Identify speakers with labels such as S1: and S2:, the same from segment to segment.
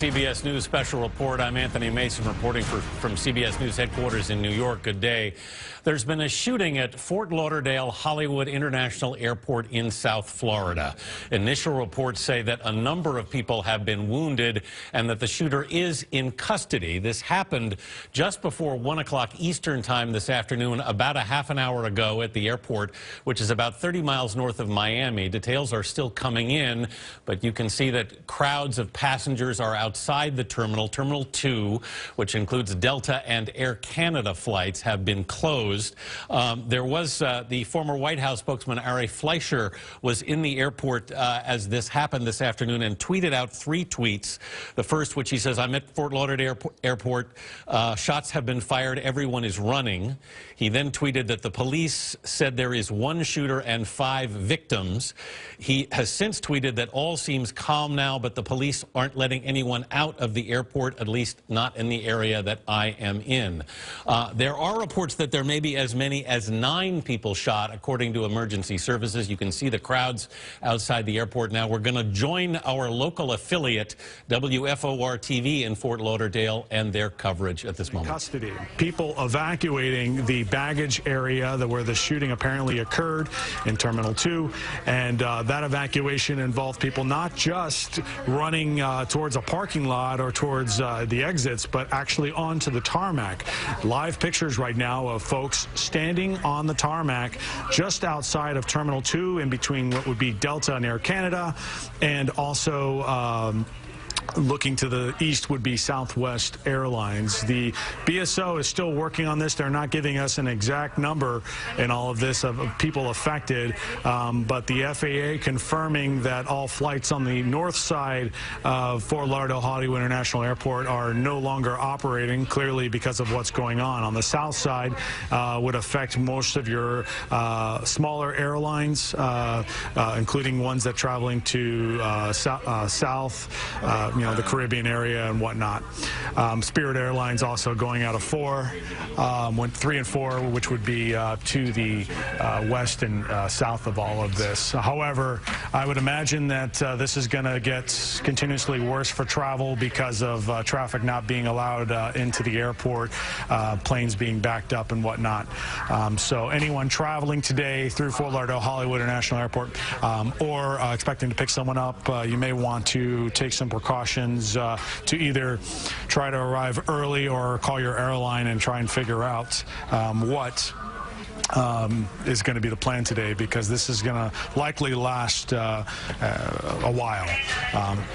S1: CBS News special report. I'm Anthony Mason reporting from CBS News headquarters in New York. Good day. There's been a shooting at Fort Lauderdale Hollywood International Airport in South Florida. Initial reports say that a number of people have been wounded and that the shooter is in custody. This happened just before 1 o'clock Eastern time this afternoon, about a half an hour ago at the airport, which is about 30 miles north of Miami. Details are still coming in, but you can see that crowds of passengers are outside the terminal. Terminal 2, which includes Delta and Air Canada flights, have been closed. There was the former White House spokesman Ari Fleischer was in the airport as this happened this afternoon and tweeted out 3 tweets. The first, which he says, "I'm at Fort Lauderdale Airport. Shots have been fired. Everyone is running." He then tweeted that the police said there is 1 shooter and 5 victims. He has since tweeted that all seems calm now, but the police aren't letting anyone out of the airport, at least not in the area that I am in. There are reports that there may be as many as 9 people shot, according to emergency services. You can see the crowds outside the airport now. We're going to join our local affiliate, WFOR-TV in Fort Lauderdale, and their coverage at this moment.
S2: Custody. People evacuating the baggage area where the shooting apparently occurred in Terminal 2, and that evacuation involved people not just running towards a parking lot or towards the exits, but actually onto the tarmac. Live pictures right now of folks standing on the tarmac just outside of Terminal 2, in between what would be Delta and Air Canada, and also looking to the east would be Southwest Airlines. The BSO is still working on this. They're not giving us an exact number in all of this of people affected, but the FAA confirming that all flights on the north side of Fort Lauderdale Hollywood International Airport are no longer operating, clearly because of what's going on. On the south side would affect most of your smaller airlines, including ones that are traveling to south, the Caribbean area and whatnot. Spirit Airlines also going out of 4, went 3 and 4, which would be to the west and south of all of this. However, I would imagine that this is going to get continuously worse for travel because of traffic not being allowed into the airport, planes being backed up and whatnot. So anyone traveling today through Fort Lauderdale Hollywood International Airport or expecting to pick someone up, you may want to take some precautions to either try to arrive early or call your airline and try and figure out what is going to be the plan today, because this is going to likely last a while.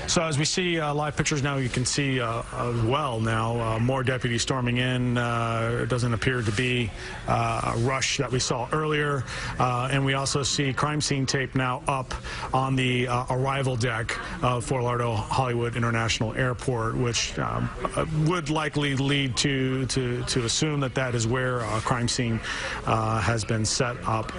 S2: So as we see live pictures now, you can see as well now more deputies storming in. It doesn't appear to be a rush that we saw earlier. And we also see crime scene tape now up on the arrival deck of Fort Lauderdale Hollywood International Airport, which would likely lead to assume that that is where a crime scene has been set up.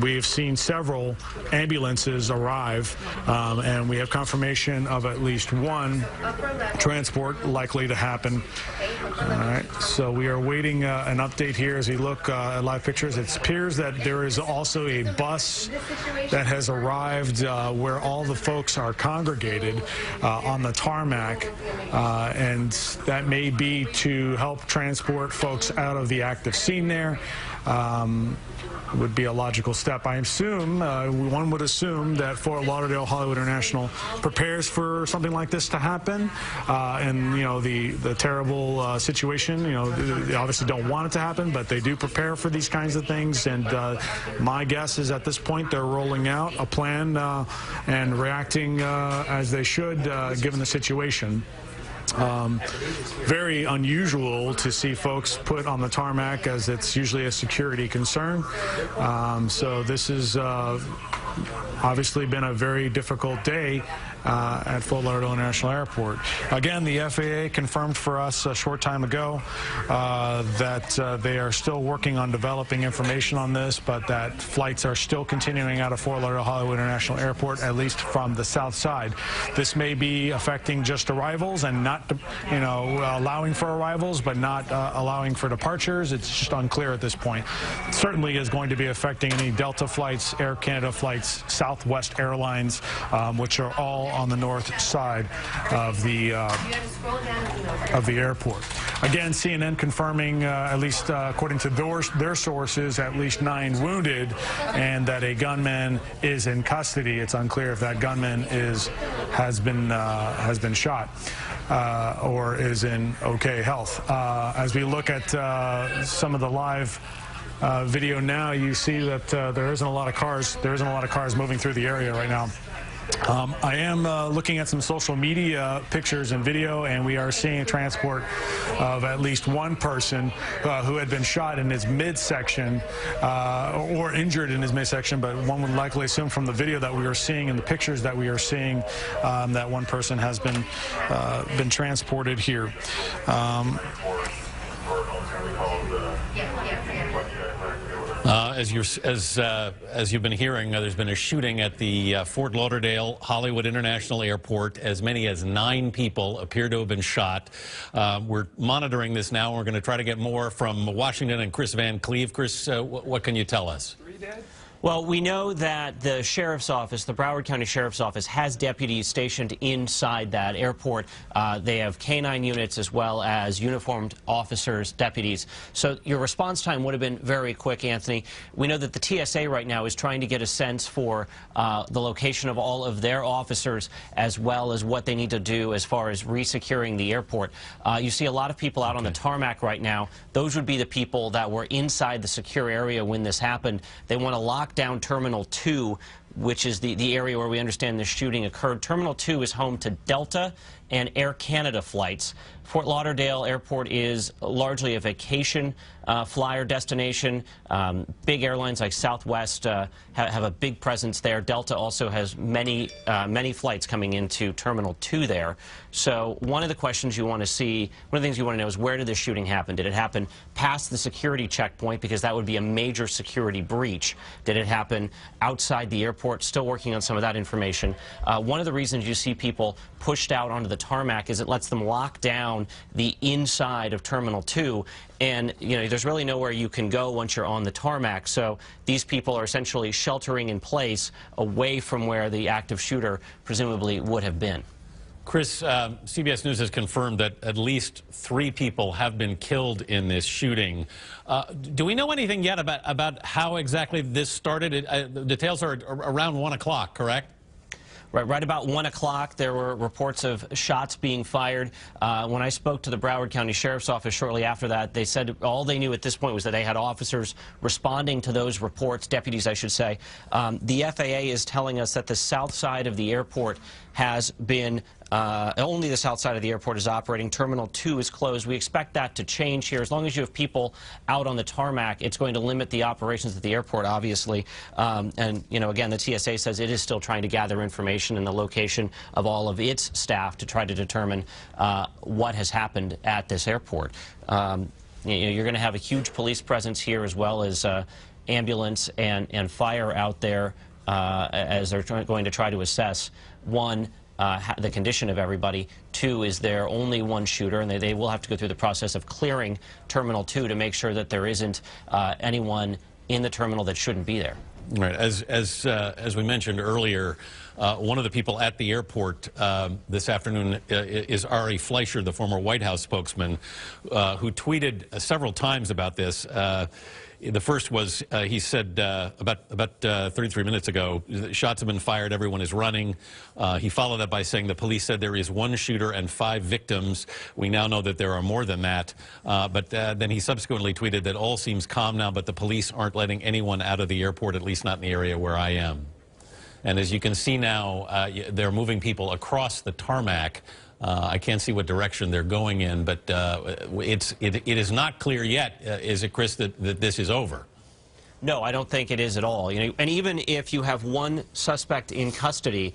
S2: We've seen several ambulances arrive, and we have confirmation of at least 1 transport likely to happen. All right, so we are waiting an update here as we look at live pictures. It appears that there is also a bus that has arrived where all the folks are congregated on the tarmac, and that may be to help transport folks out of the active scene there. Would be a logical step. I assume, one would assume that Fort Lauderdale Hollywood International prepares for something like this to happen, and the terrible situation. They obviously don't want it to happen, but they do prepare for these kinds of things. And my guess is at this point they're rolling out a plan and reacting as they should, given the situation. Very unusual to see folks put on the tarmac, as it's usually a security concern. So this has obviously been a very difficult day at Fort Lauderdale International Airport. Again, the FAA confirmed for us a short time ago that they are still working on developing information on this, but that flights are still continuing out of Fort Lauderdale Hollywood International Airport, at least from the south side. This may be affecting just arrivals and not, allowing for arrivals, but not allowing for departures. It's just unclear at this point. It certainly is going to be affecting any Delta flights, Air Canada flights, Southwest Airlines, which are all all on the north side of the airport. Again, CNN confirming, at least according to their sources, at least 9 wounded, and that a gunman is in custody. It's unclear if that gunman has been shot or is in okay health. As we look at some of the live video now, you see that there isn't a lot of cars. There isn't a lot of cars moving through the area right now. I am looking at some social media pictures and video, and we are seeing a transport of at least one person who had been shot in his midsection or injured in his midsection, but one would likely assume from the video that we are seeing and the pictures that we are seeing that one person has been transported here.
S1: As you've been hearing, there's been a shooting at the Fort Lauderdale Hollywood International Airport. As many as 9 people appear to have been shot. We're monitoring this now. We're going to try to get more from Washington and Chris Van Cleve. Chris, what can you tell us?
S3: Well, we know that the Sheriff's Office, the Broward County Sheriff's Office, has deputies stationed inside that airport. They have K-9 units as well as uniformed officers, deputies. So your response time would have been very quick, Anthony. We know that the TSA right now is trying to get a sense for the location of all of their officers as well as what they need to do as far as resecuring the airport. You see a lot of people out on the tarmac right now. Those would be the people that were inside the secure area when this happened. They want to lock down Terminal 2, which is the area where we understand the shooting occurred. Terminal 2 is home to Delta and Air Canada flights. Fort Lauderdale Airport is largely a vacation flyer destination. Big airlines like Southwest have a big presence there. Delta also has many flights coming into Terminal 2 there. So one of the questions you want to see, one of the things you want to know is, where did this shooting happen? Did it happen past the security checkpoint, because that would be a major security breach? Did it happen outside the airport? Still working on some of that information. One of the reasons you see people pushed out onto the tarmac is it lets them lock down the inside of Terminal 2, and there's really nowhere you can go once you're on the tarmac. So these people are essentially sheltering in place away from where the active shooter presumably would have been.
S1: Chris, CBS News has confirmed that at least 3 people have been killed in this shooting. Do we know anything yet about how exactly this started? The details are around 1 o'clock, correct?
S3: Right about 1 o'clock, there were reports of shots being fired. When I spoke to the Broward County Sheriff's Office shortly after that, they said all they knew at this point was that they had officers responding to those reports, deputies, I should say. The FAA is telling us that the south side of the airport has been only the south side of the airport is operating. Terminal 2 is closed. We expect that to change here. As long as you have people out on the tarmac, it's going to limit the operations at the airport, obviously. And, again, the TSA says it is still trying to gather information and the location of all of its staff to try to determine what has happened at this airport. You're going to have a huge police presence here, as well as ambulance and fire out there as they're going to try to assess, one, the condition of everybody. 2, is there only one shooter, and they will have to go through the process of clearing Terminal 2 to make sure that there isn't anyone in the terminal that shouldn't be there.
S1: Right. As we mentioned earlier, one of the people at the airport this afternoon is Ari Fleischer, the former White House spokesman, who tweeted several times about this. The first was, he said about 33 minutes ago, shots have been fired, everyone is running. He followed that by saying the police said there is 1 shooter and 5 victims. We now know that there are more than that. But then he subsequently tweeted that all seems calm now, but the police aren't letting anyone out of the airport, at least not in the area where I am. And as you can see now, they're moving people across the tarmac. I can't see what direction they're going in, but it is not clear yet, is it, Chris, that this is over?
S3: No, I don't think it is at all. And even if you have one suspect in custody,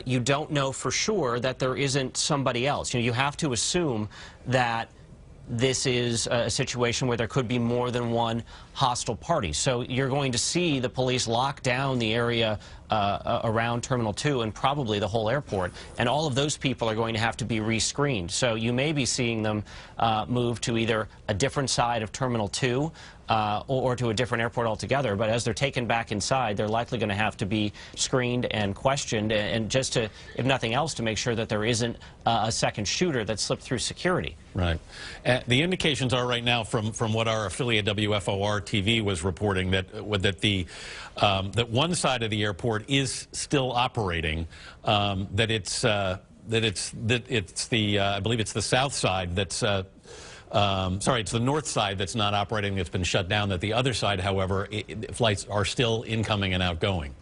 S3: you don't know for sure that there isn't somebody else. You have to assume that this is a situation where there could be more than one hostile party. So you're going to see the police lock down the area around Terminal 2 and probably the whole airport. And all of those people are going to have to be rescreened. So you may be seeing them move to either a different side of Terminal 2 or to a different airport altogether. But as they're taken back inside, they're likely going to have to be screened and questioned, and just to, if nothing else, to make sure that there isn't a second shooter that slipped through security.
S1: Right. The indications are right now from what our affiliate WFOR TV was reporting that that one side of the airport is still operating. That it's the I believe it's the south side that's sorry, it's the north side that's not operating, that's been shut down. That the other side, however, flights are still incoming and outgoing.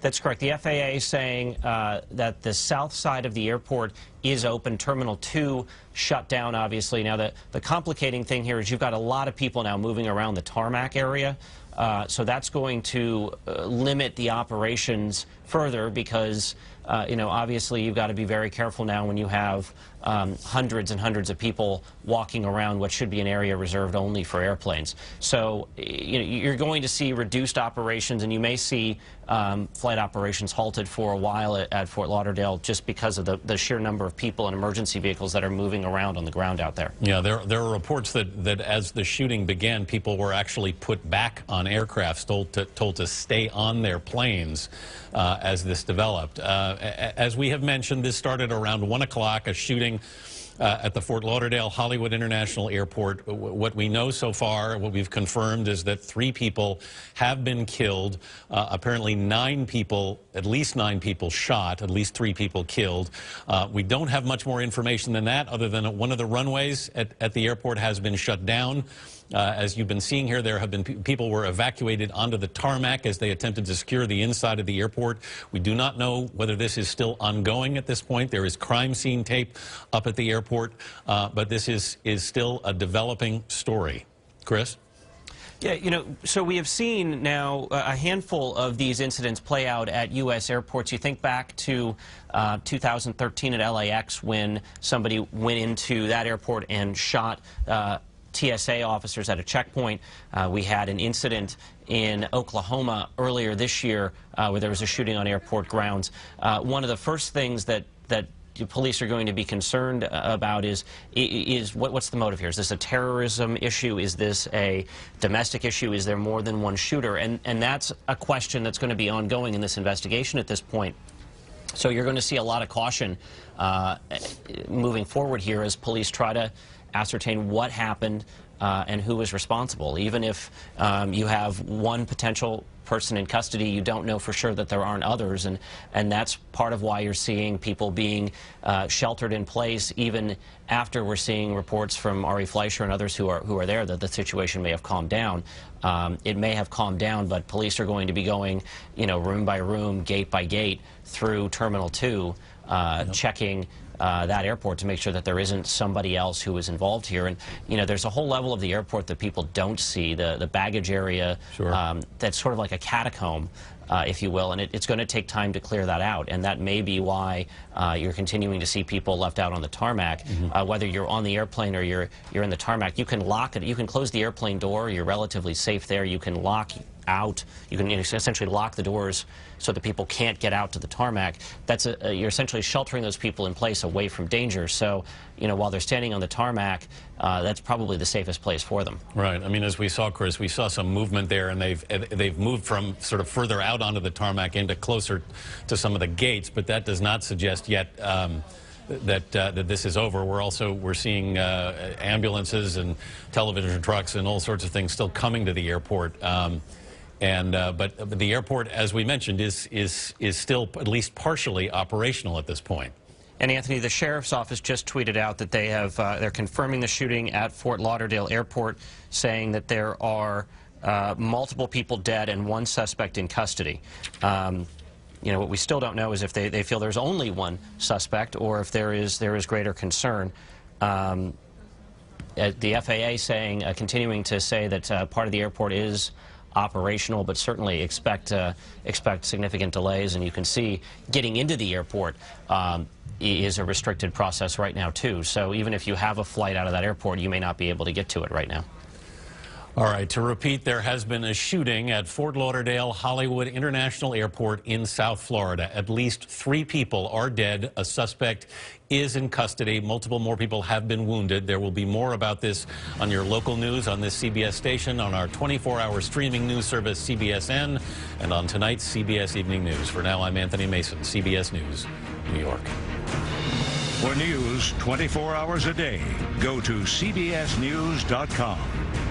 S3: That's correct. The FAA is saying that the south side of the airport is open. Terminal 2 shut down, obviously. Now, the complicating thing here is you've got a lot of people now moving around the tarmac area. So that's going to limit the operations further because, you know, obviously you've got to be very careful now when you have hundreds and hundreds of people walking around what should be an area reserved only for airplanes. So you know, you're going to see reduced operations, and you may see flight operations halted for a while at Fort Lauderdale just because of the sheer number of people and emergency vehicles that are moving around on the ground out there.
S1: Yeah, there are reports that as the shooting began, people were actually put back on aircrafts, told to stay on their planes as this developed. As we have mentioned, this started around 1 o'clock, a shooting at the Fort Lauderdale Hollywood International Airport. What we know so far, what we've confirmed, is that 3 people have been killed. Apparently 9 people, at least 9 people shot, at least 3 people killed. We don't have much more information than that, other than one of the runways at the airport has been shut down. As you've been seeing here, there have been people were evacuated onto the tarmac as they attempted to secure the inside of the airport. We do not know whether this is still ongoing at this point. There is crime scene tape up at the airport, but this is still a developing story. Chris?
S3: Yeah, you know, so we have seen now a handful of these incidents play out at U.S. airports. You think back to 2013 at LAX when somebody went into that airport and shot TSA officers at a checkpoint. We had an incident in Oklahoma earlier this year where there was a shooting on airport grounds. One of the first things that police are going to be concerned about is what's the motive here? Is this a terrorism issue? Is this a domestic issue? Is there more than one shooter? And that's a question that's going to be ongoing in this investigation at this point. So you're going to see a lot of caution moving forward here as police try to ascertain what happened and who is responsible. Even if you have one potential person in custody, you don't know for sure that there aren't others, and that's part of why you're seeing people being sheltered in place, even after we're seeing reports from Ari Fleischer and others who are there that the situation may have calmed down. It may have calmed down, but police are going to be going, you know, room by room, gate by gate through Terminal 2, checking that airport to make sure that there isn't somebody else who is involved here. And, you know, there's a whole level of the airport that people don't see, the baggage area. Sure. That's sort of like a catacomb, if you will, and it's going to take time to clear that out. And that may be why you're continuing to see people left out on the tarmac. Whether you're on the airplane or you're in the tarmac, you can lock it. You can close the airplane door. You're relatively safe there. You can lock out. You can essentially lock the doors so that people can't get out to the tarmac. That's you're essentially sheltering those people in place away from danger. So, you know, while they're standing on the tarmac, that's probably the safest place for them. Right. I mean, as we saw, Chris, we saw some movement there, and they've moved from sort of further out onto the tarmac into closer to some of the gates, but that does not suggest yet that this is over. We're seeing ambulances and television trucks and all sorts of things still coming to the airport. But the airport, as we mentioned, is still at least partially operational at this point. And Anthony, the sheriff's office just tweeted out that they're confirming the shooting at Fort Lauderdale Airport, saying that there are multiple people dead and 1 suspect in custody. You know, what we still don't know is if they feel there's only 1 suspect or if there is greater concern. The FAA saying, continuing to say that part of the airport is operational, but certainly expect significant delays. And you can see getting into the airport is a restricted process right now too. So even if you have a flight out of that airport, you may not be able to get to it right now.
S1: All right, to repeat, there has been a shooting at Fort Lauderdale Hollywood International Airport in South Florida. At least 3 people are dead. A suspect is in custody. Multiple more people have been wounded. There will be more about this on your local news on this CBS station, on our 24-hour streaming news service, CBSN, and on tonight's CBS Evening News. For now, I'm Anthony Mason, CBS News, New York.
S4: For news 24 hours a day, go to CBSNews.com.